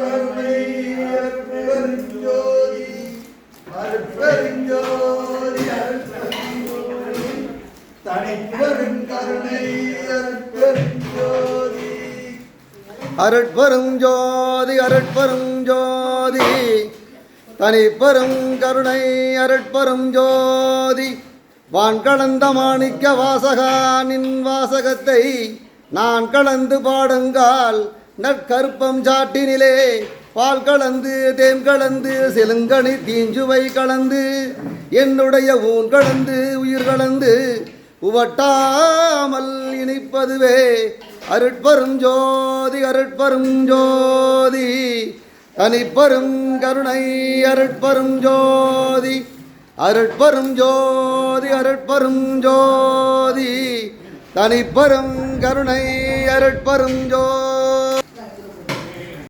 கருணை அருட்பெருஞ்சோதி அருட்பெருஞ்சோதி அருட்பெருஞ்சோதி தனிப்பெருங்கருணை அருட்பெருஞ்சோதி அருட்பெருஞ்சோதி அருட்பெருஞ்சோதி தனிப்பெருங்கருணை அருட்பெருஞ்சோதி வான் கலந்த மாணிக்க வாசகானின் வாசகத்தை நான் கலந்து பாடுங்கால் நற்கருப்பம் சாட்டினிலே பால் கலந்து தேன் கலந்து சிலுங்கணி தீஞ்சுவை கலந்து என்னுடைய ஊன் கலந்து உயிர் கலந்து உவட்டாமல் இனிப்பதுவே அருட்பெருஞ்சோதி அருட்பெருஞ்சோதி தனிப்பெரும் கருணை அருட்பெருஞ்சோதி அருட்பெருஞ்சோதி அருட்பெருஞ்சோதி தனிப்பெரும் கருணை அருட்பெருஞ்சோதி.